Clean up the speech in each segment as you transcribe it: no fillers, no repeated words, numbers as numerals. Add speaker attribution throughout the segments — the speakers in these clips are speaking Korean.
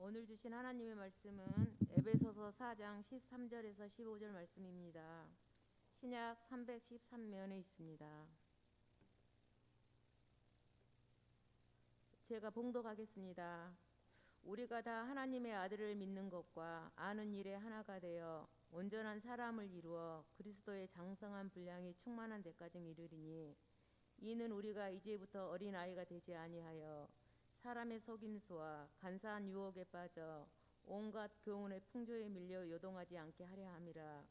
Speaker 1: 오늘 주신 하나님의 말씀은 에베소서 4장 13절에서 15절 말씀입니다. 신약 313면에 있습니다. 제가 봉독하겠습니다. 우리가 다 하나님의 아들을 믿는 것과 아는 일에 하나가 되어 온전한 사람을 이루어 그리스도의 장성한 분량이 충만한 데까지 이르리니, 이는 우리가 이제부터 어린아이가 되지 아니하여 사람의 속임수와 간사한 유혹에 빠져 온갖 교훈의 풍조에 밀려 요동하지 않게 하려 함이라.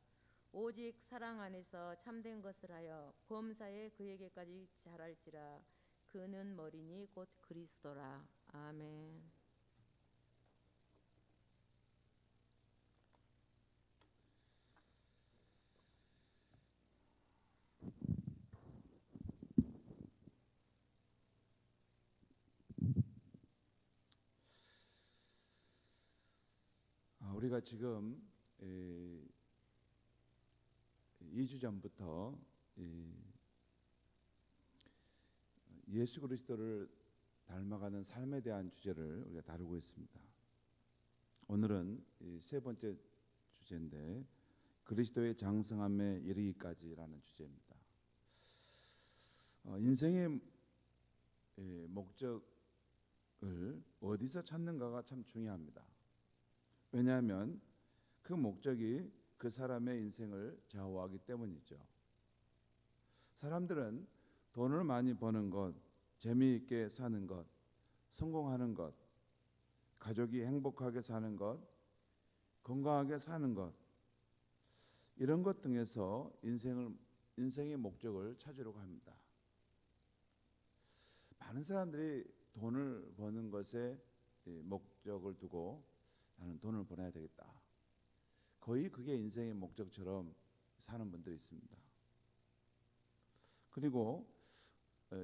Speaker 1: 오직 사랑 안에서 참된 것을 하여 범사에 그에게까지 자랄지라. 그는 머리니 곧 그리스도라. 아멘.
Speaker 2: 우리가 지금 2주 전부터 예수 그리스도를 닮아가는 삶에 대한 주제를 우리가 다루고 있습니다. 오늘은 세 번째 주제인데, 그리스도의 장성함에 이르기까지라는 주제입니다. 인생의 목적을 어디서 찾는가가 참 중요합니다. 왜냐하면 그 목적이 그 사람의 인생을 좌우하기 때문이죠. 사람들은 돈을 많이 버는 것, 재미있게 사는 것, 성공하는 것, 가족이 행복하게 사는 것, 건강하게 사는 것, 이런 것 등에서 인생의 목적을 찾으려고 합니다. 많은 사람들이 돈을 버는 것에 목적을 두고 나는 돈을 벌어야 되겠다, 거의 그게 인생의 목적처럼 사는 분들이 있습니다. 그리고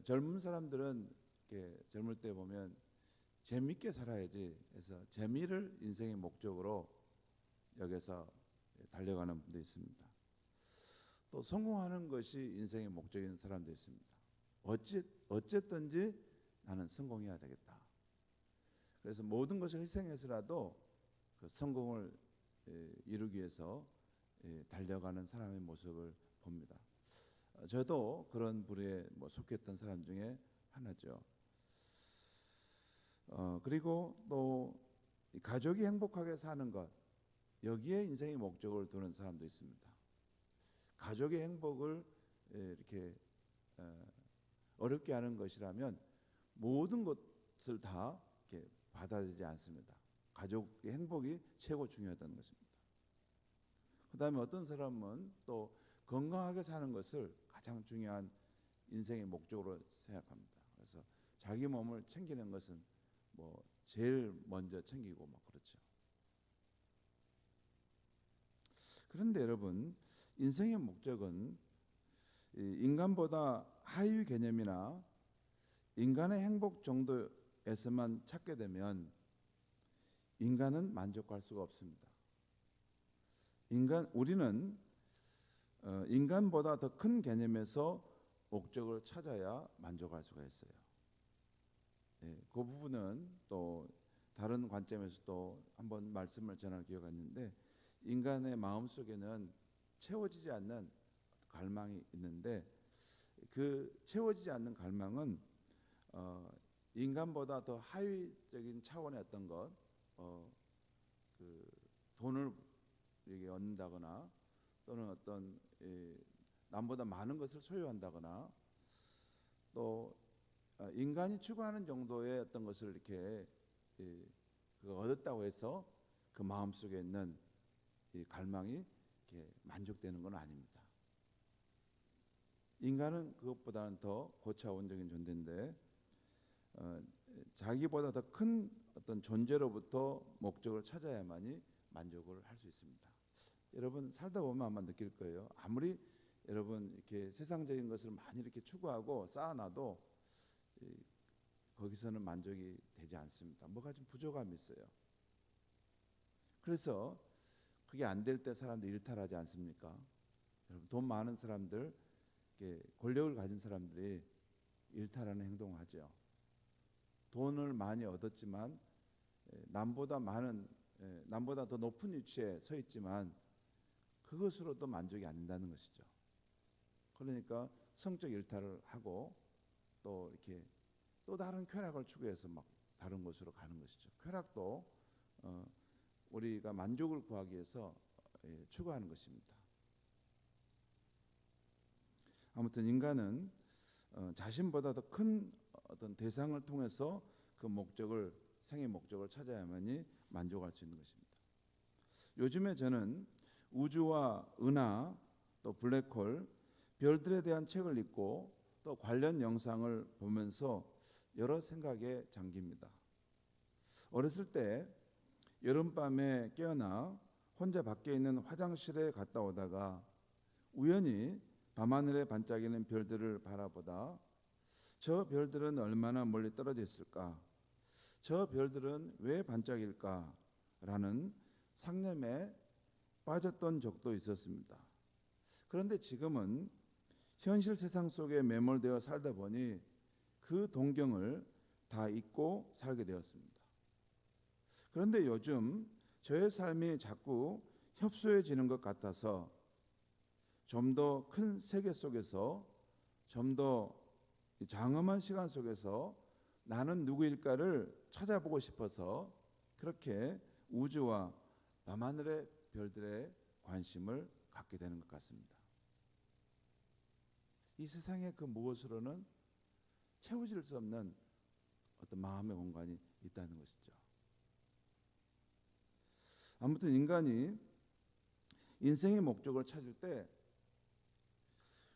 Speaker 2: 젊은 사람들은 이렇게 젊을 때 보면 재밌게 살아야지 해서 재미를 인생의 목적으로 여기서 달려가는 분도 있습니다. 또 성공하는 것이 인생의 목적인 사람도 있습니다. 어쨌든지 나는 성공해야 되겠다, 그래서 모든 것을 희생해서라도 그 성공을 이루기 위해서 달려가는 사람의 모습을 봅니다. 저도 그런 부류에 속했던 사람 중에 하나죠. 그리고 또 가족이 행복하게 사는 것, 여기에 인생의 목적을 두는 사람도 있습니다. 가족의 행복을 이렇게 어렵게 하는 것이라면 모든 것을 다 이렇게 받아들이지 않습니다. 가족의 행복이 최고 중요하다는 것입니다. 그 다음에 어떤 사람은 또 건강하게 사는 것을 가장 중요한 인생의 목적으로 생각합니다. 그래서 자기 몸을 챙기는 것은 제일 먼저 챙기고 그렇죠. 그런데 여러분, 인생의 목적은 인간보다 하위 개념이나 인간의 행복 정도에서만 찾게 되면 인간은 만족할 수가 없습니다. 우리는 인간보다 더 큰 개념에서 목적을 찾아야 만족할 수가 있어요. 그 부분은 또 다른 관점에서 또 한번 말씀을 전할 기회가 있는데, 인간의 마음 속에는 채워지지 않는 갈망이 있는데, 그 채워지지 않는 갈망은 인간보다 더 하위적인 차원의 어떤 것, 그 돈을 이렇게 얻는다거나, 또는 어떤 남보다 많은 것을 소유한다거나, 또 인간이 추구하는 정도의 어떤 것을 이렇게 얻었다고 해서 그 마음 속에 있는 이 갈망이 이렇게 만족되는 건 아닙니다. 인간은 그것보다는 더 고차원적인 존재인데, 자기보다 더 큰 어떤 존재로부터 목적을 찾아야만이 만족을 할 수 있습니다. 여러분 살다 보면 아마 느낄 거예요. 아무리 여러분 이렇게 세상적인 것을 많이 이렇게 추구하고 쌓아놔도 거기서는 만족이 되지 않습니다. 뭐가 좀 부족함이 있어요. 그래서 그게 안 될 때 사람들이 일탈하지 않습니까? 여러분, 돈 많은 사람들, 권력을 가진 사람들이 일탈하는 행동을 하죠. 돈을 많이 얻었지만 남보다 더 높은 위치에 서 있지만 그것으로도 만족이 안 된다는 것이죠. 그러니까 성적 일탈을 하고 또 이렇게 또 다른 쾌락을 추구해서 막 다른 곳으로 가는 것이죠. 쾌락도 우리가 만족을 구하기 위해서 추구하는 것입니다. 아무튼 인간은 자신보다 더 큰 어떤 대상을 통해서 그 생의 목적을 찾아야만이 만족할 수 있는 것입니다. 요즘에 저는 우주와 은하, 또 블랙홀, 별들에 대한 책을 읽고 또 관련 영상을 보면서 여러 생각에 잠깁니다. 어렸을 때 여름밤에 깨어나 혼자 밖에 있는 화장실에 갔다 오다가 우연히 밤하늘에 반짝이는 별들을 바라보다 저 별들은 얼마나 멀리 떨어져 있을까? 저 별들은 왜 반짝일까? 라는 상념에 빠졌던 적도 있었습니다. 그런데 지금은 현실 세상 속에 매몰되어 살다 보니 그 동경을 다 잊고 살게 되었습니다. 그런데 요즘 저의 삶이 자꾸 협소해지는 것 같아서 좀 더 큰 세계 속에서 좀 더 장엄한 시간 속에서 나는 누구일까를 찾아보고 싶어서 그렇게 우주와 밤하늘의 별들에 관심을 갖게 되는 것 같습니다. 이 세상의 그 무엇으로는 채워질 수 없는 어떤 마음의 공간이 있다는 것이죠. 아무튼 인간이 인생의 목적을 찾을 때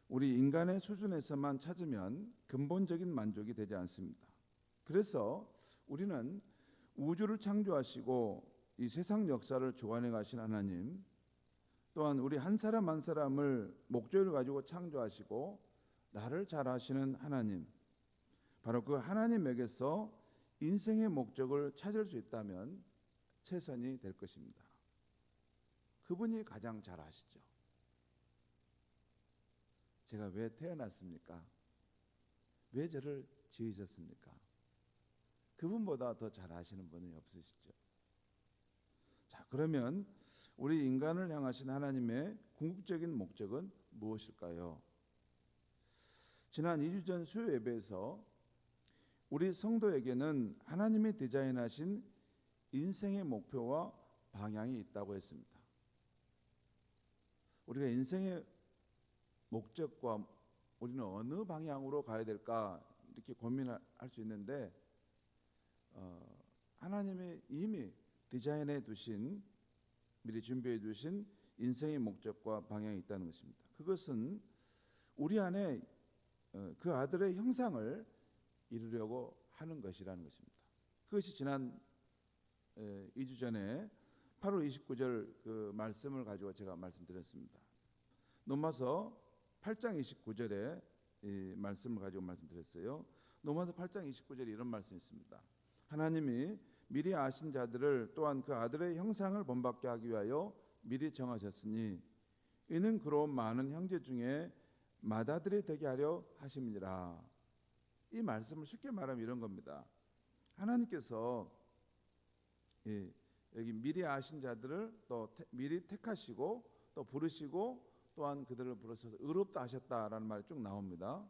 Speaker 2: 우리 인간의 수준에서만 찾으면 근본적인 만족이 되지 않습니다. 그래서 우리는 우주를 창조하시고 이 세상 역사를 주관해 가신 하나님, 또한 우리 한 사람 한 사람을 목적을 가지고 창조하시고 나를 잘 아시는 하나님, 바로 그 하나님에게서 인생의 목적을 찾을 수 있다면 최선이 될 것입니다. 그분이 가장 잘 아시죠. 제가 왜 태어났습니까? 왜 저를 지으셨습니까? 그분보다 더 잘 아시는 분이 없으시죠. 자, 그러면 우리 인간을 향하신 하나님의 궁극적인 목적은 무엇일까요? 지난 2주 전 수요 예배에서 우리 성도에게는 하나님이 디자인하신 인생의 목표와 방향이 있다고 했습니다. 우리가 인생의 목적과 우리는 어느 방향으로 가야 될까 이렇게 고민할 수 있는데 하나님이 이미 디자인해 두신, 미리 준비해 두신 인생의 목적과 방향이 있다는 것입니다. 그것은 우리 안에 그 아들의 형상을 이루려고 하는 것이라는 것입니다. 그것이 지난 2주 전에 8월 29절 그 말씀을 가지고 제가 말씀드렸습니다. 로마서 8장 29절에 이 말씀을 가지고 말씀드렸어요. 로마서 8장 29절에 이런 말씀이 있습니다. 하나님이 미리 아신 자들을 또한 그 아들의 형상을 본받게 하기 위하여 미리 정하셨으니 이는 그로 많은 형제 중에 맏아들이 되게 하려 하심이니라. 이 말씀을 쉽게 말하면 이런 겁니다. 하나님께서 여기 미리 아신 자들을 또 미리 택하시고 또 부르시고 또한 그들을 부르셔서 의롭다 하셨다라는 말이 쭉 나옵니다.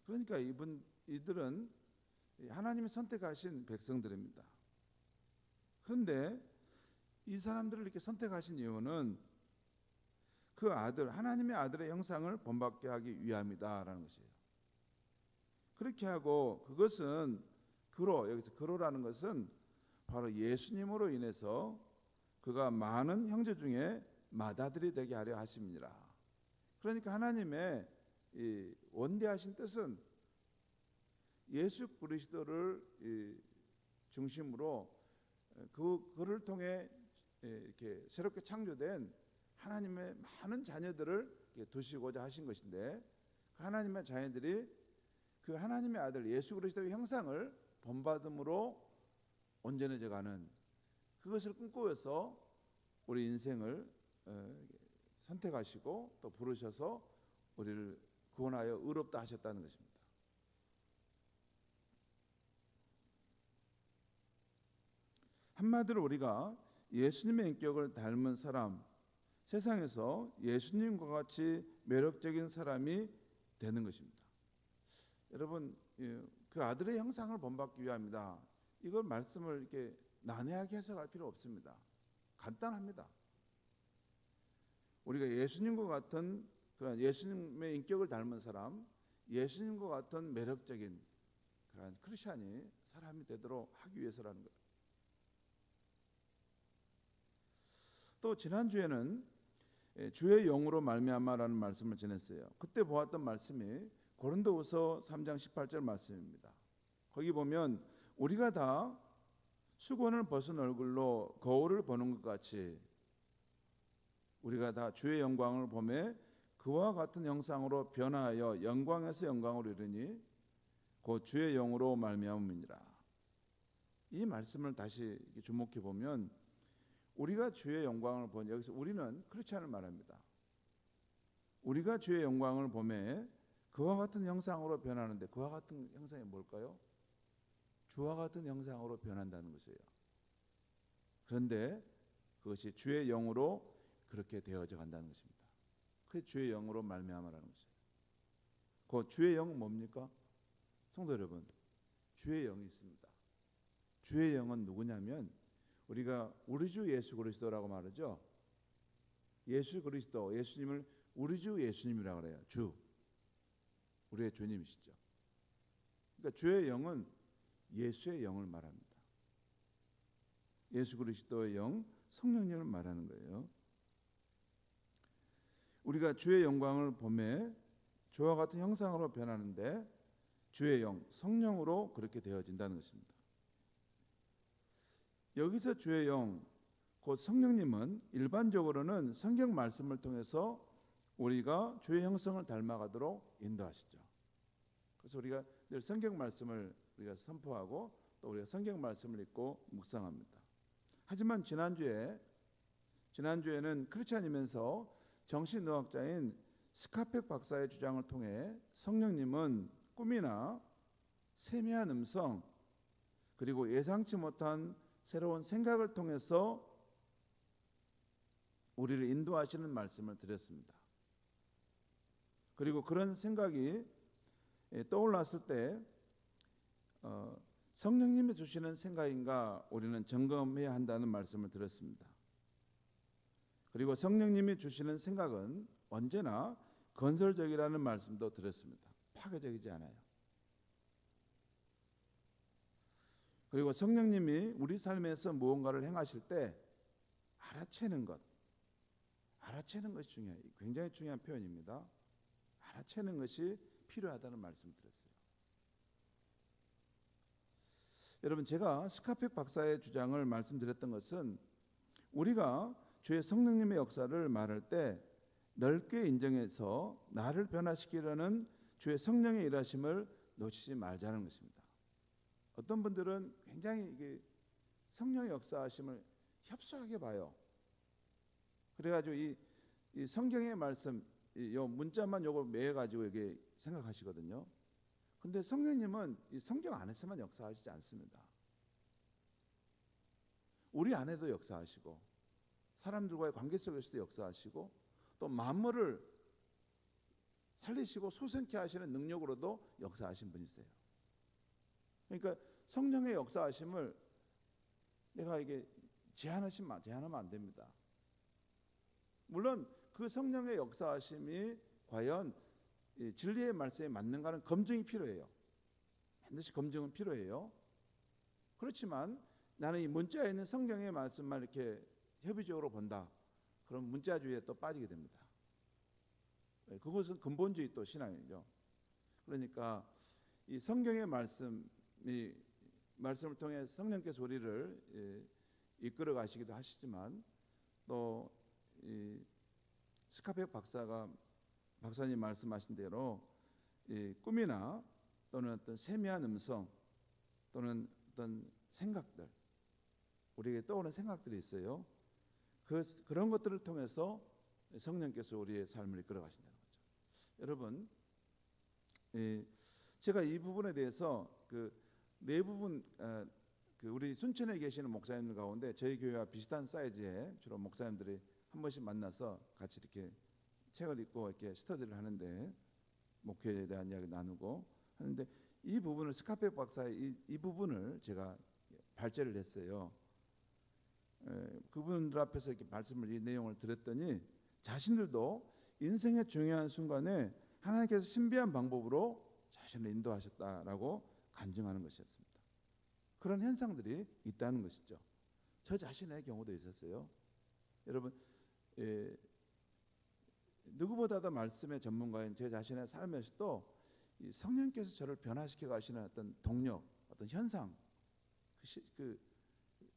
Speaker 2: 그러니까 이들은 하나님이 선택하신 백성들입니다. 그런데 이 사람들을 이렇게 선택하신 이유는 그 아들, 하나님의 아들의 형상을 본받게 하기 위함이다라는 것이에요. 그렇게 하고 그것은 여기서 그로라는 것은 바로 예수님으로 인해서 그가 많은 형제 중에 맏아들이 되게 하려 하심이니라. 그러니까 하나님의 이 원대하신 뜻은 예수 그리스도를 중심으로 그를 통해 이렇게 새롭게 창조된 하나님의 많은 자녀들을 두시고자 하신 것인데, 그 하나님의 자녀들이 그 하나님의 아들 예수 그리스도의 형상을 본받음으로 온전해져가는 그것을 꿈꾸어서 우리 인생을 선택하시고 또 부르셔서 우리를 구원하여 의롭다 하셨다는 것입니다. 한마디로 우리가 예수님의 인격을 닮은 사람, 세상에서 예수님과 같이 매력적인 사람이 되는 것입니다. 여러분, 그 아들의 형상을 본받기 위함이다. 이걸 말씀을 이렇게 난해하게 해석할 필요 없습니다. 간단합니다. 우리가 예수님과 같은 그런 예수님의 인격을 닮은 사람, 예수님과 같은 매력적인 그런 크리스찬이 사람이 되도록 하기 위해서라는 거예요. 또 지난주에는 주의 영으로 말미암아라는 말씀을 전했어요. 그때 보았던 말씀이 고린도후서 3장 18절 말씀입니다. 거기 보면 우리가 다 수건을 벗은 얼굴로 거울을 보는 것 같이 우리가 다 주의 영광을 보매 그와 같은 형상으로 변화하여 영광에서 영광으로 이르니 곧 주의 영으로 말미암음이니라. 이 말씀을 다시 주목해 보면 우리가 주의 영광을 본, 여기서 우리는 크리스찬을 말합니다. 우리가 주의 영광을 보매 그와 같은 형상으로 변하는데, 그와 같은 형상이 뭘까요? 주와 같은 형상으로 변한다는 것이에요. 그런데 그것이 주의 영으로 그렇게 되어져 간다는 것입니다. 그게 주의 영으로 말미암아라는 것이에요. 그 주의 영은 뭡니까? 성도 여러분, 주의 영이 있습니다. 주의 영은 누구냐면 우리가 우리 주 예수 그리스도라고 말하죠. 예수 그리스도, 예수님을 우리 주 예수님이라고 그래요. 주, 우리의 주님이시죠. 그러니까 주의 영은 예수의 영을 말합니다. 예수 그리스도의 영, 성령님을 말하는 거예요. 우리가 주의 영광을 보매 주와 같은 형상으로 변하는데 주의 영, 성령으로 그렇게 되어진다는 것입니다. 여기서 주의 영, 곧 성령님은 일반적으로는 성경 말씀을 통해서 우리가 주의 형성을 닮아가도록 인도하시죠. 그래서 우리가 늘 성경 말씀을 우리가 선포하고 또 우리가 성경 말씀을 읽고 묵상합니다. 하지만 지난주에는 크리스찬이면서 정신의학자인 스카펙 박사의 주장을 통해 성령님은 꿈이나 세미한 음성 그리고 예상치 못한 새로운 생각을 통해서 우리를 인도하시는 말씀을 드렸습니다. 그리고 그런 생각이 떠올랐을 때 성령님이 주시는 생각인가 우리는 점검해야 한다는 말씀을 드렸습니다. 그리고 성령님이 주시는 생각은 언제나 건설적이라는 말씀도 드렸습니다. 파괴적이지 않아요. 그리고 성령님이 우리 삶에서 무언가를 행하실 때 알아채는 것이 중요해요. 굉장히 중요한 표현입니다. 알아채는 것이 필요하다는 말씀을 드렸어요. 여러분, 제가 스카펙 박사의 주장을 말씀드렸던 것은 우리가 주의 성령님의 역사를 말할 때 넓게 인정해서 나를 변화시키려는 주의 성령의 일하심을 놓치지 말자는 것입니다. 어떤 분들은 굉장히 이게 성령의 역사하심을 협소하게 봐요. 그래가지고 이 성경의 말씀, 요 문자만 요걸 매가지고 이게 생각하시거든요. 근데 성령님은 이 성경 안에서만 역사하시지 않습니다. 우리 안에도 역사하시고 사람들과의 관계 속에서도 역사하시고 또 만물을 살리시고 소생케 하시는 능력으로도 역사하신 분이세요. 그러니까 성령의 역사하심을 내가 이게 제한하면 안 됩니다. 물론 그 성령의 역사하심이 과연 진리의 말씀에 맞는가는 검증이 필요해요. 반드시 검증은 필요해요. 그렇지만 나는 이 문자에 있는 성경의 말씀만 이렇게 협의적으로 본다. 그럼 문자주의에 또 빠지게 됩니다. 그것은 근본주의 또 신앙이죠. 그러니까 이 성경의 말씀을 통해 성령께서 우리를 이끌어 가시기도 하시지만 또 이 스카펙 박사님 말씀하신 대로 이 꿈이나 또는 어떤 세미한 음성 또는 어떤 생각들, 우리에게 떠오르는 생각들이 있어요. 그런 것들을 통해서 성령께서 우리의 삶을 이끌어 가신다는 거죠. 여러분, 제가 이 부분에 대해서 그 네 부분 그 우리 순천에 계시는 목사님들 가운데 저희 교회와 비슷한 사이즈의 주로 목사님들이 한 번씩 만나서 같이 이렇게 책을 읽고 이렇게 스터디를 하는데 목회에 대한 이야기 나누고 하는데 이 부분을 스카페 박사의 이 부분을 제가 발제를 했어요. 그분들 앞에서 이렇게 말씀을 이 내용을 들었더니 자신들도 인생의 중요한 순간에 하나님께서 신비한 방법으로 자신을 인도하셨다라고 간증하는 것이었습니다. 그런 현상들이 있다는 것이죠. 저 자신의 경우도 있었어요. 여러분, 누구보다도 말씀의 전문가인 제 자신의 삶에서도 이 성령께서 저를 변화시켜 가시는 어떤 동력, 어떤 현상, 그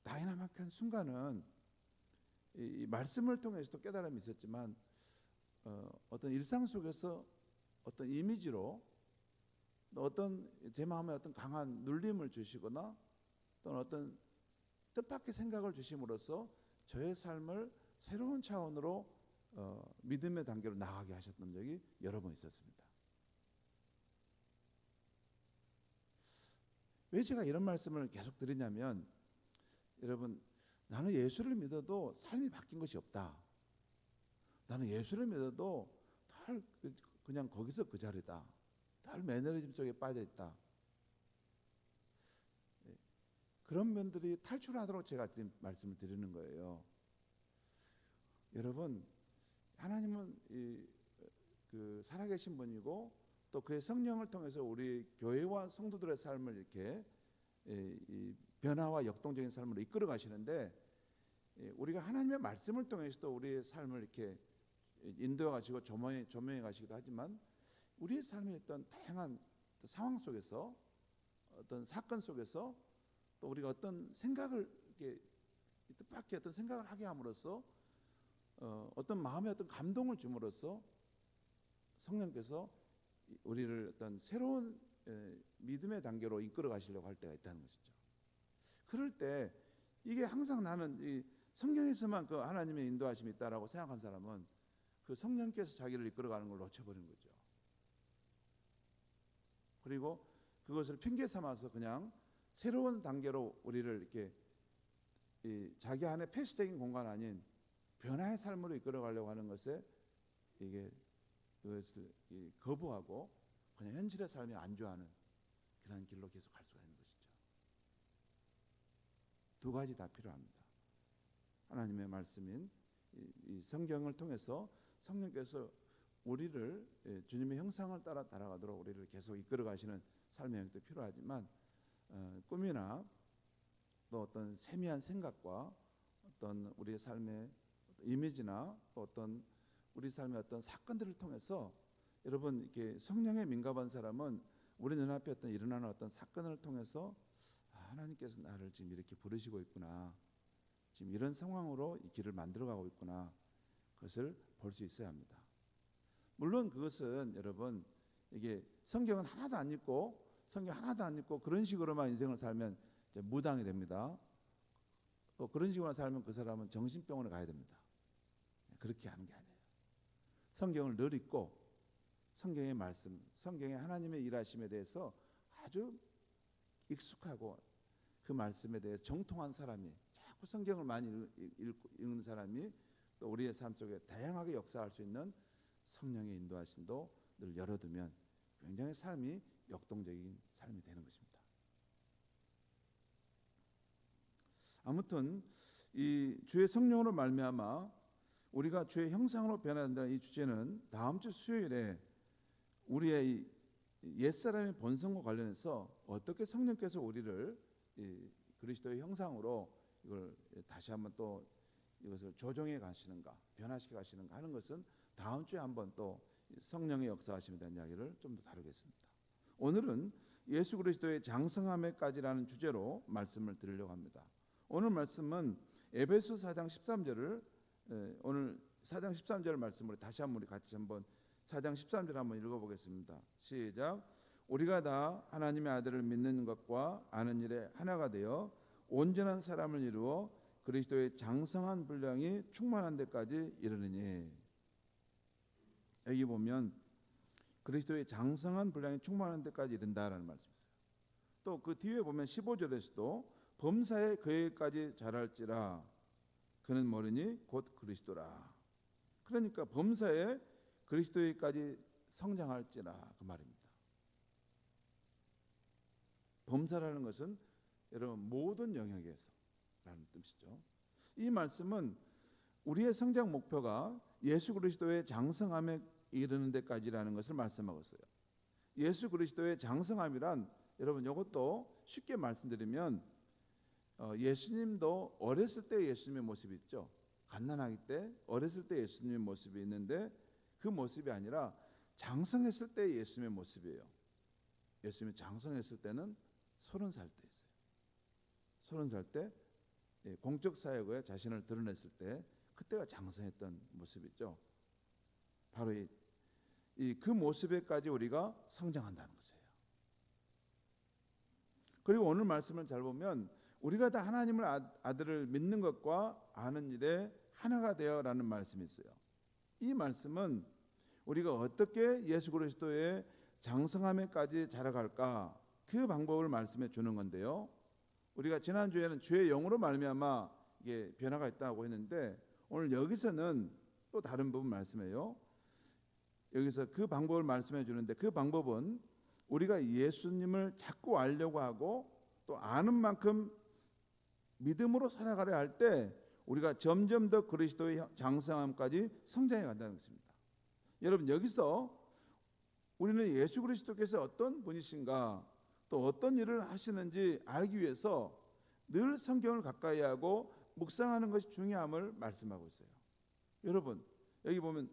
Speaker 2: 다이나믹한 순간은 이 말씀을 통해서도 깨달음이 있었지만 어떤 일상 속에서 어떤 이미지로 어떤 제 마음에 어떤 강한 눌림을 주시거나 또는 어떤 뜻밖의 생각을 주심으로써 저의 삶을 새로운 차원으로 믿음의 단계로 나가게 하셨던 적이 여러 번 있었습니다. 왜 제가 이런 말씀을 계속 드리냐면 여러분, 나는 예수를 믿어도 삶이 바뀐 것이 없다. 나는 예수를 믿어도 늘 그냥 거기서 그 자리다. 늘 매너리즘 속에 빠져 있다. 그런 면들이 탈출하도록 제가 지금 말씀을 드리는 거예요. 여러분, 하나님은 그 살아계신 분이고 또 그의 성령을 통해서 우리 교회와 성도들의 삶을 이렇게 이 변화와 역동적인 삶으로 이끌어 가시는데 우리가 하나님의 말씀을 통해서도 우리의 삶을 이렇게 인도해 가시고 조명해 가시기도 하지만 우리의 삶의 어떤 다양한 상황 속에서 어떤 사건 속에서 또 우리가 어떤 생각을 이렇게 뜻밖의 어떤 생각을 하게 함으로써 어떤 마음의 어떤 감동을 줌으로써 성령께서 우리를 어떤 새로운 믿음의 단계로 이끌어 가시려고 할 때가 있다는 것이죠. 그럴 때 이게 항상 나는 이 성경에서만 그 하나님의 인도하심이 있다라고 생각한 사람은 그 성령께서 자기를 이끌어가는 걸 놓쳐버린 거죠. 그리고 그것을 핑계 삼아서 그냥 새로운 단계로 우리를 이렇게 자기 안에 폐쇄적인 공간 아닌 변화의 삶으로 이끌어가려고 하는 것에 이게 그것을 거부하고 그냥 현실의 삶에 안주하는 그런 길로 계속 갈 수가 있는 것이죠. 두 가지 다 필요합니다. 하나님의 말씀인 이 성경을 통해서 성령께서 우리를 주님의 형상을 따라 따라가도록 우리를 계속 이끌어 가시는 삶의 형도 필요하지만 꿈이나 또 어떤 세미한 생각과 어떤 우리의 삶의 이미지나 또 어떤 우리 삶의 어떤 사건들을 통해서 여러분 이렇게 성령에 민감한 사람은 우리 눈앞에 어떤 일어나는 어떤 사건을 통해서 하나님께서 나를 지금 이렇게 부르시고 있구나, 지금 이런 상황으로 이 길을 만들어가고 있구나, 그것을 볼 수 있어야 합니다. 물론 그것은 여러분 이게 성경은 하나도 안 읽고 성경 하나도 안 읽고 그런 식으로만 인생을 살면 이제 무당이 됩니다. 또 그런 식으로 살면 그 사람은 정신병원에 가야 됩니다. 그렇게 하는 게 아니에요. 성경을 늘 읽고 성경의 말씀, 성경의 하나님의 일하심에 대해서 아주 익숙하고 그 말씀에 대해 정통한 사람이, 자꾸 성경을 많이 읽는 사람이 또 우리의 삶 속에 다양하게 역사할 수 있는 성령의 인도하심도 늘 열어두면 굉장히 삶이 역동적인 삶이 되는 것입니다. 아무튼 이 주의 성령으로 말미암아 우리가 주의 형상으로 변화된다는 이 주제는 다음 주 수요일에 우리의 옛사람의 본성과 관련해서 어떻게 성령께서 우리를 이 그리스도의 형상으로 이걸 다시 한번 또 이것을 조정해 가시는가, 변화시켜 가시는가 하는 것은 다음 주에 한번 또 성령의 역사하심에 대한 이야기를 좀 더 다루겠습니다. 오늘은 예수 그리스도의 장성함에까지라는 주제로 말씀을 드리려고 합니다. 오늘 말씀은 에베소 4장 13절을 오늘 4장 13절 말씀으로 다시 한번 우리 같이 한번 4장 13절 한번 읽어보겠습니다. 시작. 우리가 다 하나님의 아들을 믿는 것과 아는 일에 하나가 되어 온전한 사람을 이루어 그리스도의 장성한 분량이 충만한 데까지 이르느니. 여기 보면 그리스도의 장성한 분량이 충만한 데까지 이른다라는 말씀이 있어요. 또 그 뒤에 보면 15절에서도 범사에 그에까지 자랄지라. 그는 모르니 곧 그리스도라. 그러니까 범사에 그리스도에까지 성장할지라 그 말입니다. 범사라는 것은 여러분 모든 영역에서라는 뜻이죠. 이 말씀은 우리의 성장 목표가 예수 그리스도의 장성함에 이르는 데까지라는 것을 말씀하고 있어요. 예수 그리스도의 장성함이란 여러분 이것도 쉽게 말씀드리면 예수님도 어렸을 때 예수님의 모습이 있죠. 갓난아기 때 어렸을 때 예수님의 모습이 있는데 그 모습이 아니라 장성했을 때 예수님의 모습이에요. 예수님이 장성했을 때는 30살 때 있어요. 30살 때 공적 사역에 자신을 드러냈을 때 그때가 장성했던 모습이죠. 바로 그 모습에까지 우리가 성장한다는 것이에요. 그리고 오늘 말씀을 잘 보면 우리가 다 하나님을 아들을 믿는 것과 아는 일에 하나가 되어라는 말씀이 있어요. 이 말씀은 우리가 어떻게 예수 그리스도의 장성함에까지 자라갈까 그 방법을 말씀해 주는 건데요. 우리가 지난주에는 주의 영으로 말미암아 이게 변화가 있다고 했는데 오늘 여기서는 또 다른 부분 말씀해요. 여기서 그 방법을 말씀해 주는데 그 방법은 우리가 예수님을 자꾸 알려고 하고 또 아는 만큼 믿음으로 살아가려 할 때 우리가 점점 더 그리스도의 장성함까지 성장해 간다는 것입니다. 여러분 여기서 우리는 예수 그리스도께서 어떤 분이신가 또 어떤 일을 하시는지 알기 위해서 늘 성경을 가까이 하고 묵상하는 것이 중요함을 말씀하고 있어요. 여러분 여기 보면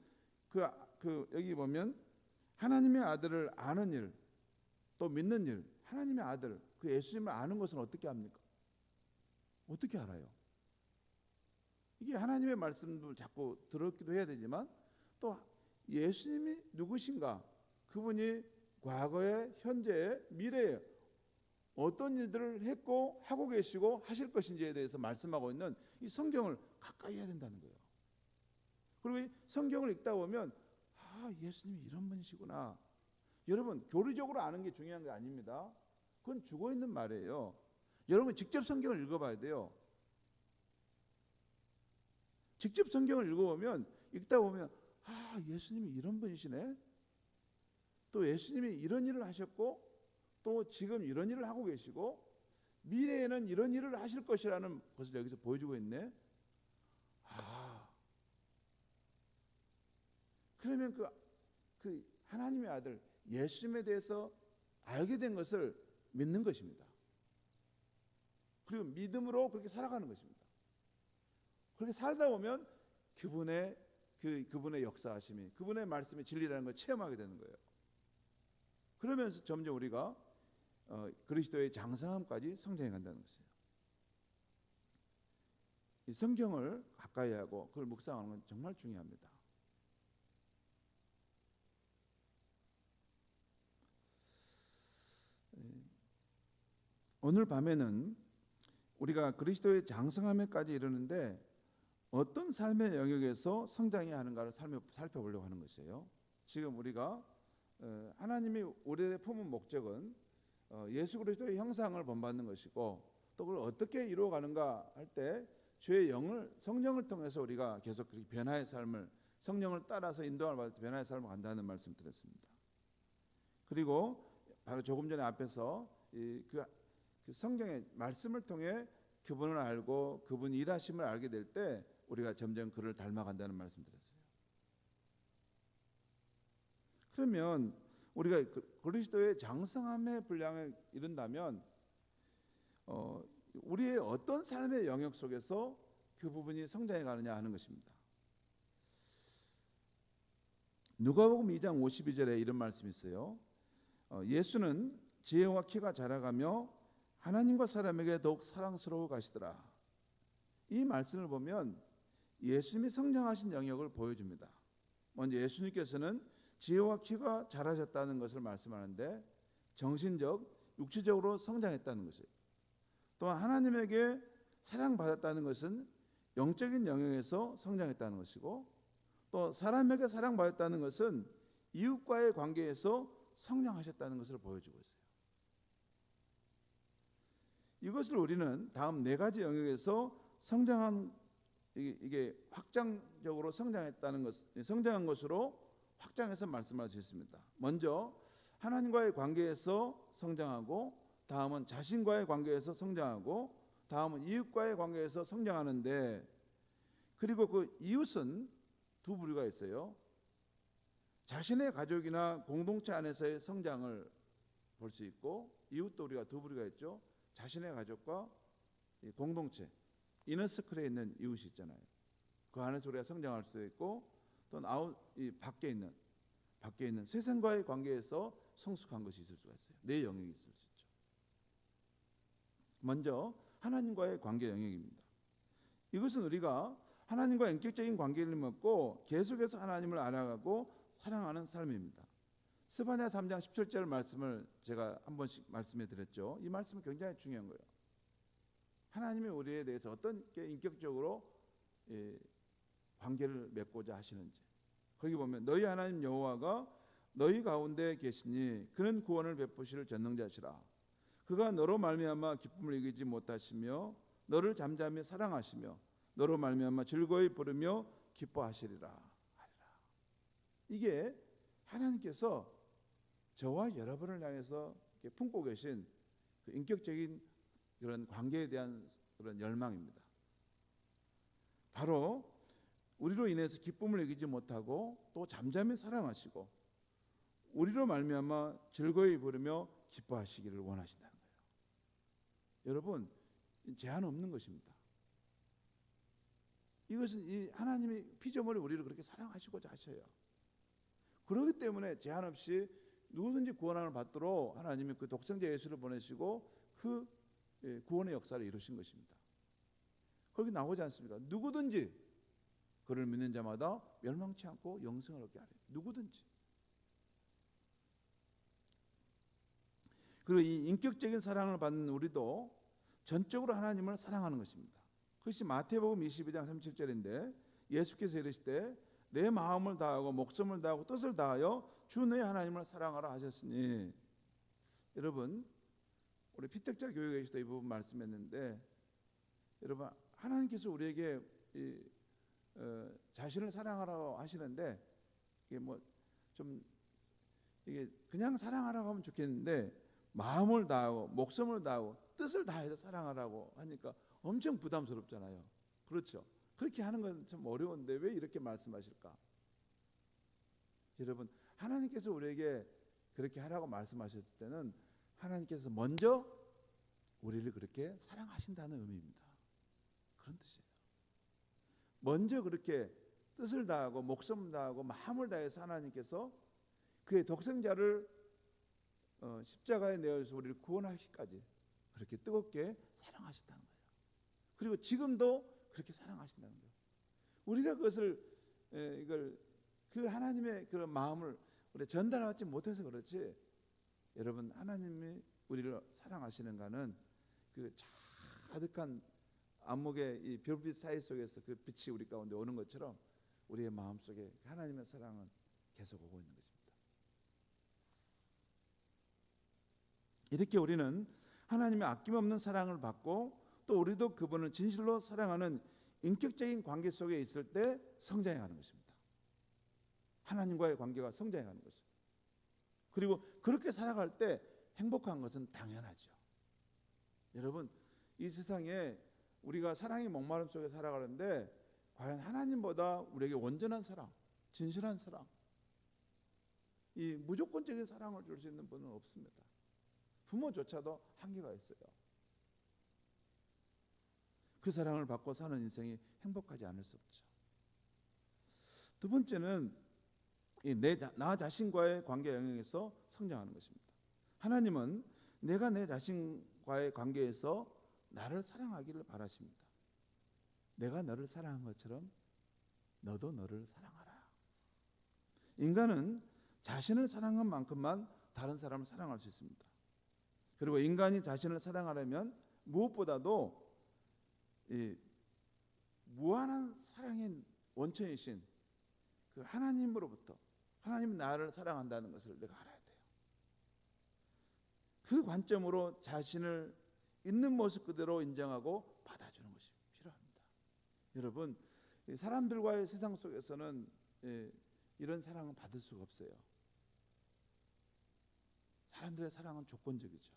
Speaker 2: 여기 보면 하나님의 아들을 아는 일 또 믿는 일, 하나님의 아들 그 예수님을 아는 것은 어떻게 합니까? 어떻게 알아요? 이게 하나님의 말씀도 자꾸 들었기도 해야 되지만 또 예수님이 누구신가? 그분이 과거에, 현재에, 미래에 어떤 일들을 했고 하고 계시고 하실 것인지에 대해서 말씀하고 있는 이 성경을 가까이 해야 된다는 거예요. 그리고 이 성경을 읽다 보면 예수님이 이런 분이시구나. 여러분 교리적으로 아는 게 중요한 게 아닙니다. 그건 죽어있는 말이에요. 여러분 직접 성경을 읽어봐야 돼요. 직접 성경을 읽어보면 읽다 보면 예수님이 이런 분이시네. 또 예수님이 이런 일을 하셨고 또 지금 이런 일을 하고 계시고 미래에는 이런 일을 하실 것이라는 것을 여기서 보여주고 있네. 그러면 그 하나님의 아들 예수님에 대해서 알게 된 것을 믿는 것입니다. 그리고 믿음으로 그렇게 살아가는 것입니다. 그렇게 살다 보면 그분의 역사하심이 그분의 말씀의 진리라는 걸 체험하게 되는 거예요. 그러면서 점점 우리가 그리스도의 장성함까지 성장해 간다는 것이에요. 이 성경을 가까이 하고 그걸 묵상하는 건 정말 중요합니다. 오늘 밤에는 우리가 그리스도의 장성함에까지 이르는데 어떤 삶의 영역에서 성장해야 하는가를 살펴보려고 하는 것이에요. 지금 우리가 하나님이 우리의 품은 목적은 예수 그리스도의 형상을 본받는 것이고 또 그걸 어떻게 이루어가는가 할 때 주의 성령을 통해서 우리가 계속 그렇게 변화의 삶을 성령을 따라서 인도함을 받을 때 변화의 삶을 간다는 말씀 드렸습니다. 그리고 바로 조금 전에 앞에서 그 성경의 말씀을 통해 그분을 알고 그분 일하심을 알게 될 때 우리가 점점 그를 닮아간다는 말씀 드렸어요. 그러면 우리가 그리스도의 장성함의 분량을 이룬다면 우리의 어떤 삶의 영역 속에서 그 부분이 성장해 가느냐 하는 것입니다. 누가복음 2장 52절에 이런 말씀이 있어요. 예수는 지혜와 키가 자라가며 하나님과 사람에게 더욱 사랑스러워 가시더라. 이 말씀을 보면 예수님이 성장하신 영역을 보여줍니다. 먼저 예수님께서는 지혜와 키가 자라셨다는 것을 말씀하는데 정신적, 육체적으로 성장했다는 것이에요. 또한 하나님에게 사랑받았다는 것은 영적인 영역에서 성장했다는 것이고 또 사람에게 사랑받았다는 것은 이웃과의 관계에서 성장하셨다는 것을 보여주고 있어요. 이것을 우리는 다음 네 가지 영역에서 성장한 이게 확장적으로 성장했다는 것, 성장한 것으로 확장해서 말씀할 수 있습니다. 먼저 하나님과의 관계에서 성장하고, 다음은 자신과의 관계에서 성장하고, 다음은 이웃과의 관계에서 성장하는데, 그리고 그 이웃은 두 부류가 있어요. 자신의 가족이나 공동체 안에서의 성장을 볼 수 있고, 이웃도 우리가 두 부류가 있죠. 자신의 가족과 공동체, 이너서클에 있는 이웃이 있잖아요. 그 안에서 우리가 성장할 수도 있고, 또는 밖에 있는 세상과의 관계에서 성숙한 것이 있을 수가 있어요. 네 영역이 있을 수 있죠. 먼저 하나님과의 관계 영역입니다. 이것은 우리가 하나님과 인격적인 관계를 맺고 계속해서 하나님을 알아가고 사랑하는 삶입니다. 스바냐 3장 17절 말씀을 제가 한 번씩 말씀해 드렸죠. 이 말씀은 굉장히 중요한 거예요. 하나님이 우리에 대해서 어떻게 인격적으로 관계를 맺고자 하시는지. 거기 보면 너희 하나님 여호와가 너희 가운데 계시니 그는 구원을 베푸실 전능자시라. 그가 너로 말미암아 기쁨을 이기지 못하시며 너를 잠잠히 사랑하시며 너로 말미암아 즐거이 부르며 기뻐하시리라 하리라. 이게 하나님께서 저와 여러분을 향해서 품고 계신 그 인격적인 그런 관계에 대한 그런 열망입니다. 바로 우리로 인해서 기쁨을 이기지 못하고 또 잠잠히 사랑하시고 우리로 말미암아 즐거이 부르며 기뻐하시기를 원하신다는 거예요. 여러분, 제한 없는 것입니다. 이것은 이 하나님이 피조물이 우리를 그렇게 사랑하시고자 하셔요. 그렇기 때문에 제한 없이 누구든지 구원함을 받도록 하나님이 그 독생자 예수를 보내시고 그 구원의 역사를 이루신 것입니다. 거기 나오지 않습니까? 누구든지 그를 믿는 자마다 멸망치 않고 영생을 얻게 하리. 누구든지. 그리고 이 인격적인 사랑을 받는 우리도 전적으로 하나님을 사랑하는 것입니다. 그것이 마태복음 22장 37절인데 예수께서 이르시되 내 마음을 다하고 목숨을 다하고 뜻을 다하여 주 너의 하나님을 사랑하라 하셨으니, 여러분 우리 피택자 교육에서도 이 부분 말씀했는데, 여러분 하나님께서 우리에게 자신을 사랑하라고 하시는데 이게 뭐 좀 이게 그냥 사랑하라고 하면 좋겠는데 마음을 다하고 목숨을 다하고 뜻을 다해서 사랑하라고 하니까 엄청 부담스럽잖아요. 그렇죠? 그렇게 하는 건 좀 어려운데 왜 이렇게 말씀하실까? 여러분 하나님께서 우리에게 그렇게 하라고 말씀하셨을 때는 하나님께서 먼저 우리를 그렇게 사랑하신다는 의미입니다. 그런 뜻이에요. 먼저 그렇게 뜻을 다하고 목숨을 다하고 마음을 다해서 하나님께서 그의 독생자를 십자가에 내어서 우리를 구원하시기까지 그렇게 뜨겁게 사랑하셨다는 거예요. 그리고 지금도 그렇게 사랑하신다는 거예요. 우리가 그것을 이걸 그 하나님의 그런 마음을 우리 전달하지 못해서 그렇지, 여러분 하나님이 우리를 사랑하시는가는 그 가득한 안목의 이 별빛 사이 속에서 그 빛이 우리 가운데 오는 것처럼 우리의 마음 속에 하나님의 사랑은 계속 오고 있는 것입니다. 이렇게 우리는 하나님의 아낌없는 사랑을 받고 또 우리도 그분을 진실로 사랑하는 인격적인 관계 속에 있을 때 성장해가는 것입니다. 하나님과의 관계가 성장해가는 것입니다. 그리고 그렇게 살아갈 때 행복한 것은 당연하죠. 여러분 이 세상에 우리가 사랑의 목마름 속에 살아가는데 과연 하나님보다 우리에게 온전한 사랑, 진실한 사랑, 이 무조건적인 사랑을 줄 수 있는 분은 없습니다. 부모조차도 한계가 있어요. 그 사랑을 받고 사는 인생이 행복하지 않을 수 없죠. 두 번째는 나 자신과의 관계 영역에서 성장하는 것입니다. 하나님은 내가 내 자신과의 관계에서 나를 사랑하기를 바라십니다. 내가 너를 사랑한 것처럼 너도 너를 사랑하라. 인간은 자신을 사랑한 만큼만 다른 사람을 사랑할 수 있습니다. 그리고 인간이 자신을 사랑하려면 무엇보다도 이 무한한 사랑의 원천이신 그 하나님으로부터, 하나님은 나를 사랑한다는 것을 내가 알아야 돼요. 그 관점으로 자신을 있는 모습 그대로 인정하고 받아주는 것이 필요합니다. 여러분, 사람들과의 세상 속에서는 이런 사랑은 받을 수가 없어요. 사람들의 사랑은 조건적이죠.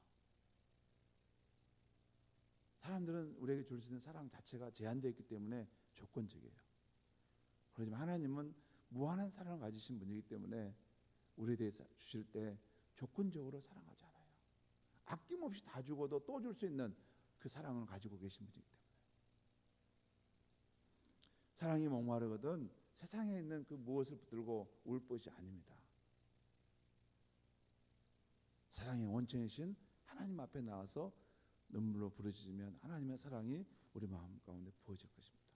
Speaker 2: 사람들은 우리에게 줄 수 있는 사랑 자체가 제한되어 있기 때문에 조건적이에요. 그렇지만 하나님은 무한한 사랑을 가지신 분이기 때문에 우리에 대해서 주실 때 조건적으로 사랑하지 않아요. 아낌없이 다 주고도 또 줄 수 있는 그 사랑을 가지고 계신 분이기 때문에. 사랑이 목마르거든 세상에 있는 그 무엇을 붙들고 울 것이 아닙니다. 사랑의 원천이신 하나님 앞에 나와서 눈물로 부르짖으면 하나님의 사랑이 우리 마음 가운데 부어질 것입니다.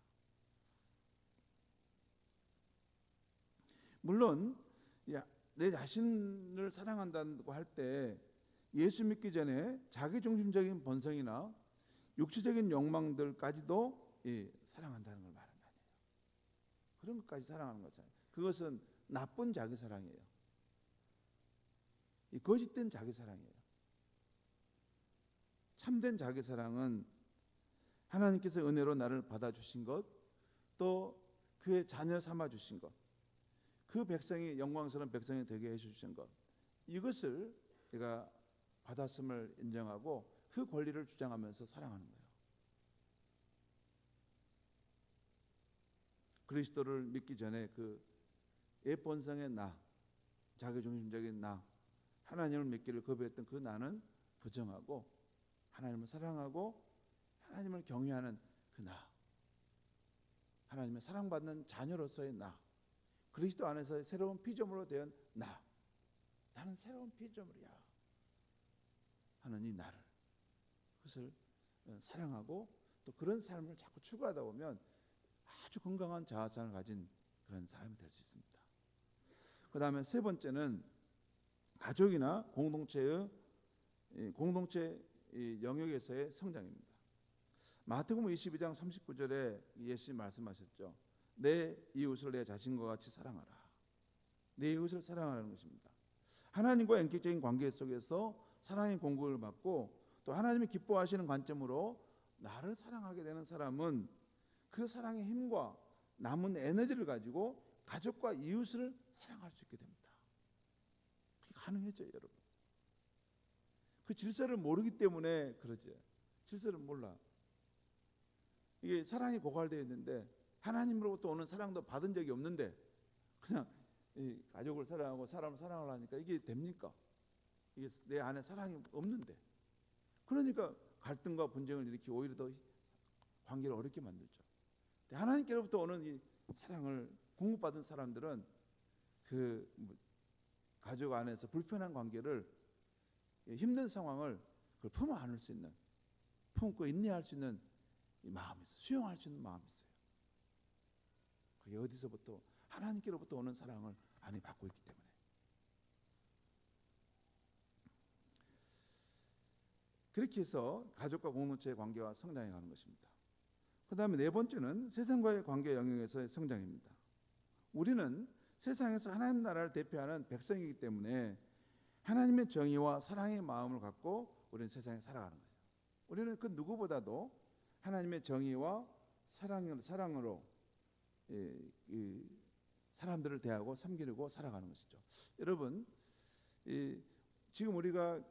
Speaker 2: 물론 내 자신을 사랑한다고 할 때 예수 믿기 전에 자기중심적인 본성이나 육체적인 욕망들까지도 사랑한다는 걸 말하는 아니에요. 그런 것까지 사랑하는 거잖아요. 그것은 나쁜 자기사랑이에요. 거짓된 자기사랑이에요. 참된 자기사랑은 하나님께서 은혜로 나를 받아주신 것, 또 그의 자녀 삼아주신 것, 그 백성이 영광스러운 백성이 되게 해주신 것, 이것을 내가 받았음을 인정하고 그 권리를 주장하면서 사랑하는 거예요. 그리스도를 믿기 전에 그 옛본성의 나, 자기중심적인 나, 하나님을 믿기를 거부했던 그 나는 부정하고 하나님을 사랑하고 하나님을 경외하는 그 나, 하나님의 사랑받는 자녀로서의 나, 그리스도 안에서의 새로운 피조물로 된 나, 나는 새로운 피조물이야 하는 이 나를, 그것을 사랑하고 또 그런 삶을 자꾸 추구하다 보면 아주 건강한 자아상을 가진 그런 사람이 될 수 있습니다. 그 다음에 세 번째는 가족이나 공동체 영역에서의 성장입니다. 마태복음 22장 39절에 예수님 말씀하셨죠. 내 이웃을 내 자신과 같이 사랑하라. 내 이웃을 사랑하라는 것입니다. 하나님과 인격적인 관계 속에서 사랑의 공급을 받고 또 하나님이 기뻐하시는 관점으로 나를 사랑하게 되는 사람은 그 사랑의 힘과 남은 에너지를 가지고 가족과 이웃을 사랑할 수 있게 됩니다. 그게 가능해져요, 여러분. 그 질서를 모르기 때문에 그러죠. 질서를 몰라. 이게 사랑이 고갈되어 있는데 하나님으로부터 오는 사랑도 받은 적이 없는데 그냥 이 가족을 사랑하고 사람을 사랑을 하니까 이게 됩니까? 이게 내 안에 사랑이 없는데, 그러니까 갈등과 분쟁을 일으키고 오히려 더 관계를 어렵게 만들죠. 하나님께로부터 오는 이 사랑을 공급받은 사람들은 그 가족 안에서 불편한 관계를, 힘든 상황을 그걸 품어 안을 수 있는, 품고 인내할 수 있는 이 마음이 있어요. 수용할 수 있는 마음이 있어요. 그게 어디서부터? 하나님께로부터 오는 사랑을 많이 받고 있기 때문에. 그렇게 해서 가족과 공동체의 관계와 성장해 가는 것입니다. 그 다음에 네 번째는 세상과의 관계 영역에서의 성장입니다. 우리는 세상에서 하나님 나라를 대표하는 백성이기 때문에 하나님의 정의와 사랑의 마음을 갖고 우리는 세상에 살아가는 거예요. 우리는 그 누구보다도 하나님의 정의와 사랑으로 사람들을 대하고 섬기려고 살아가는 것이죠. 여러분, 지금 우리가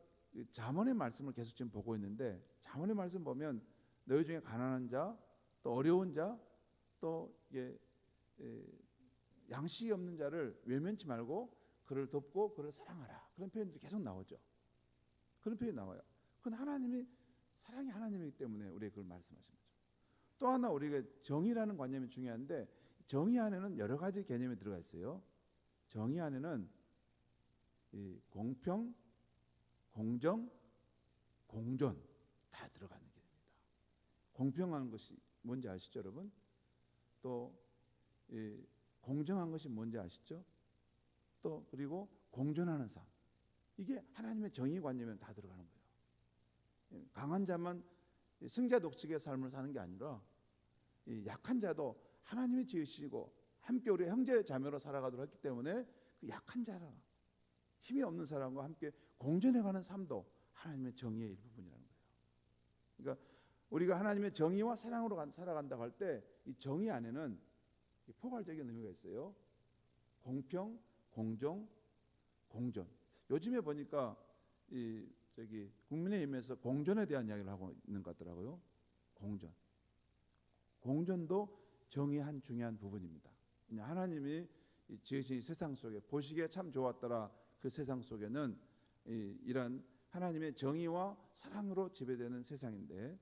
Speaker 2: 잠언의 말씀을 계속 지금 보고 있는데, 잠언의 말씀 보면 너희 중에 가난한 자, 또 어려운 자, 또 양식이 없는 자를 외면치 말고 그를 돕고 그를 사랑하라, 그런 표현들이 계속 나오죠. 그런 표현이 나와요. 그건 하나님이, 사랑이 하나님이기 때문에 우리에게 그걸 말씀하신 거죠. 또 하나 우리가 정의라는 관념이 중요한데, 정의 안에는 여러 가지 개념이 들어가 있어요. 정의 안에는 공평, 공정, 공존 다 들어가는 개념입니다. 공평한 것이 뭔지 아시죠, 여러분? 또 공정한 것이 뭔지 아시죠? 또 그리고 공존하는 삶, 이게 하나님의 정의 관념에 다 들어가는 거예요. 강한 자만 승자 독식의 삶을 사는 게 아니라 약한 자도 하나님이 지으시고 함께 우리 형제 자매로 살아가도록 했기 때문에 그 약한 자라, 힘이 없는 사람과 함께 공존해가는 삶도 하나님의 정의의 일부분이라는 거예요. 그러니까 우리가 하나님의 정의와 사랑으로 살아간다고 할 때 이 정의 안에는 포괄적인 의미가 있어요. 공평, 공정, 공존. 요즘에 보니까 이 국민의힘에서 공존에 대한 이야기를 하고 있는 것 같더라고요. 공존. 공존도 정의의 한 중요한 부분입니다. 하나님이 지으신 이 세상 속에 보시기에 참 좋았더라. 그 세상 속에는 이런 하나님의 정의와 사랑으로 지배되는 세상인데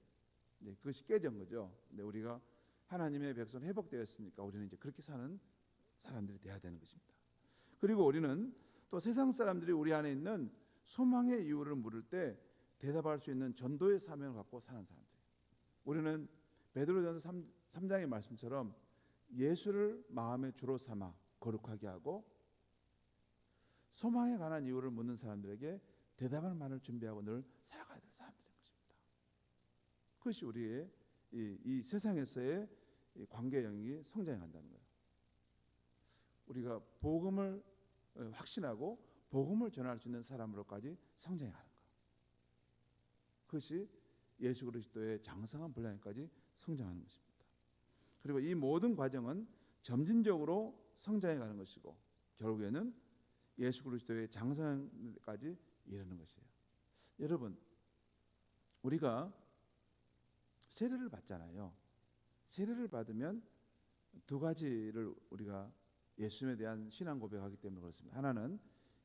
Speaker 2: 그것이 깨진 거죠. 근데 우리가 하나님의 백성 회복되었으니까 우리는 이제 그렇게 사는 사람들이 돼야 되는 것입니다. 그리고 우리는 또 세상 사람들이 우리 안에 있는 소망의 이유를 물을 때 대답할 수 있는 전도의 사명을 갖고 사는 사람들. 우리는 베드로전서 3장의 말씀처럼 예수를 마음의 주로 삼아 거룩하게 하고 소망에 관한 이유를 묻는 사람들에게 대답할 말을 준비하고 늘 살아가야 될 사람들인 것입니다. 그것이 우리의 이 세상에서의 이 관계 영역이 성장해 간다는 거예요. 우리가 복음을 확신하고 복음을 전할 수 있는 사람으로까지 성장해 가는 것. 그것이 예수 그리스도의 장성한 분량까지 성장하는 것입니다. 그리고 이 모든 과정은 점진적으로 성장해 가는 것이고 결국에는 예수 그리스도의 장성까지 이르는 것이에요. 여러분, 우리가 세례를 받잖아요. 세례를 받으면 두 가지를 우리가 예수님에 대한 신앙 고백하기 때문에 그렇습니다. 하나는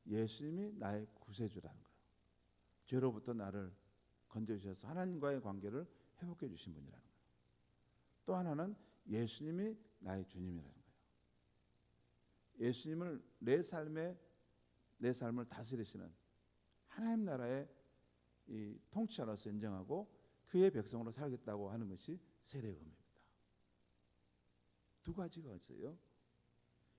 Speaker 2: 예수님이 나의 구세주라는 거예요. 죄로부터 나를 건져주셔서 하나님과의 관계를 회복해 주신 분이라는 거예요. 또 하나는 예수님이 나의 주님이라는 거예요. 예수님을 내 삶을 다스리시는 하나님 나라의 이 통치자로서 인정하고 그의 백성으로 살겠다고 하는 것이 세례의 의미입니다. 두 가지가 있어요.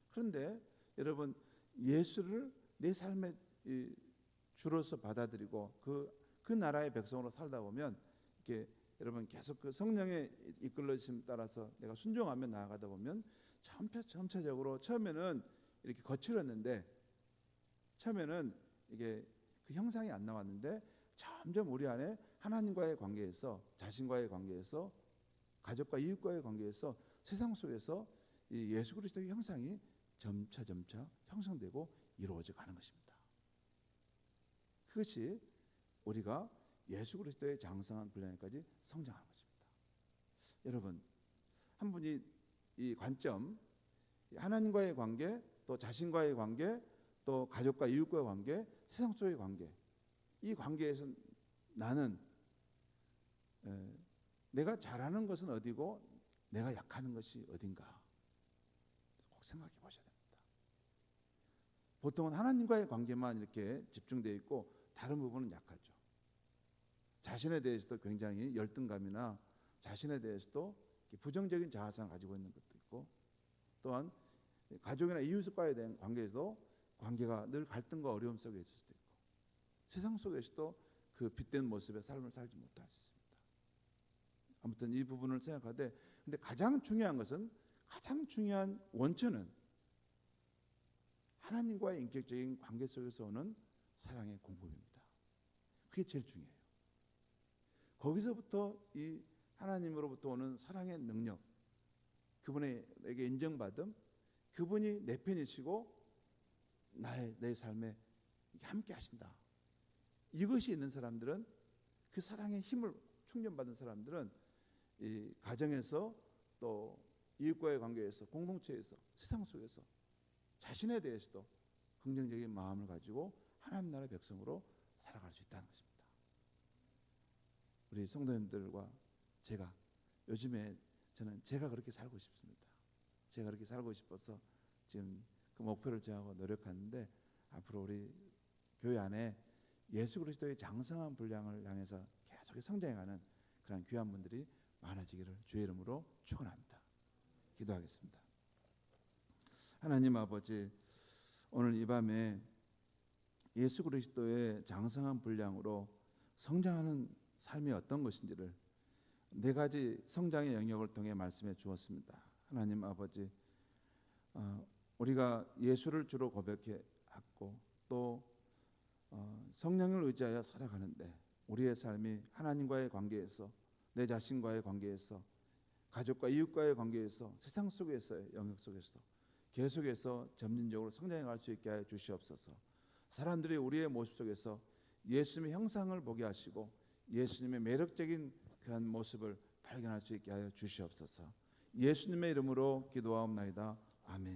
Speaker 2: 그런데 여러분, 예수를 내 삶의 주로서 받아들이고 그 나라의 백성으로 살다 보면 이렇게 여러분 계속 그 성령의 이끌러주심 따라서 내가 순종하며 나아가다 보면 점차적으로 처음에는 이렇게 거칠었는데 처음에는 이게 그 형상이 안 나왔는데 점점 우리 안에 하나님과의 관계에서 자신과의 관계에서 가족과 이웃과의 관계에서 세상 속에서 이 예수 그리스도의 형상이 점차 형성되고 이루어져 가는 것입니다. 그것이 우리가 예수 그리스도의 장성한 분량까지 성장하는 것입니다. 여러분, 한 분이 이 관점, 하나님과의 관계, 또 자신과의 관계, 또 가족과 이웃과의 관계, 세상 속의 관계, 이 관계에서 나는 내가 잘하는 것은 어디고 내가 약하는 것이 어딘가 꼭 생각해 보셔야 됩니다. 보통은 하나님과의 관계만 이렇게 집중되어 있고 다른 부분은 약하죠. 자신에 대해서도 굉장히 열등감이나 자신에 대해서도 부정적인 자아상을 가지고 있는 것도 있고 또한 가족이나 이웃과에 대한 관계에도 관계가 늘 갈등과 어려움 속에 있을 수도 있고 세상 속에서도 그 빛된 모습의 삶을 살지 못할 수 있습니다. 아무튼 이 부분을 생각하되 근데 가장 중요한 원천은 하나님과의 인격적인 관계 속에서 오는 사랑의 공급입니다. 그게 제일 중요해요. 거기서부터 이 하나님으로부터 오는 사랑의 능력, 그분에게 인정받음, 그분이 내 편이시고 내 삶에 함께 하신다. 이것이 있는 사람들은 그 사랑의 힘을 충전받은 사람들은 이 가정에서 또 이웃과의 관계에서 공동체에서 세상 속에서 자신에 대해서도 긍정적인 마음을 가지고 하나님 나라의 백성으로 살아갈 수 있다는 것입니다. 우리 성도님들과 제가 요즘에 저는 제가 그렇게 살고 싶습니다. 제가 그렇게 살고 싶어서 지금 그 목표를 정하고 노력하는데 앞으로 우리 교회 안에 예수 그리스도의 장성한 분량을 향해서 계속 성장해가는 그런 귀한 분들이 많아지기를 주의 이름으로 축원합니다. 기도하겠습니다. 하나님 아버지, 오늘 이 밤에 예수 그리스도의 장성한 분량으로 성장하는 삶이 어떤 것인지를 네 가지 성장의 영역을 통해 말씀해 주었습니다. 하나님 아버지, 우리가 예수를 주로 고백하고 또 성령을 의지하여 살아가는데 우리의 삶이 하나님과의 관계에서 내 자신과의 관계에서, 가족과 이웃과의 관계에서, 세상 속에서의 영역 속에서 계속해서 점진적으로 성장해 갈 수 있게 하여 주시옵소서. 사람들이 우리의 모습 속에서 예수님의 형상을 보게 하시고 예수님의 매력적인 그런 모습을 발견할 수 있게 하여 주시옵소서. 예수님의 이름으로 기도하옵나이다. 아멘.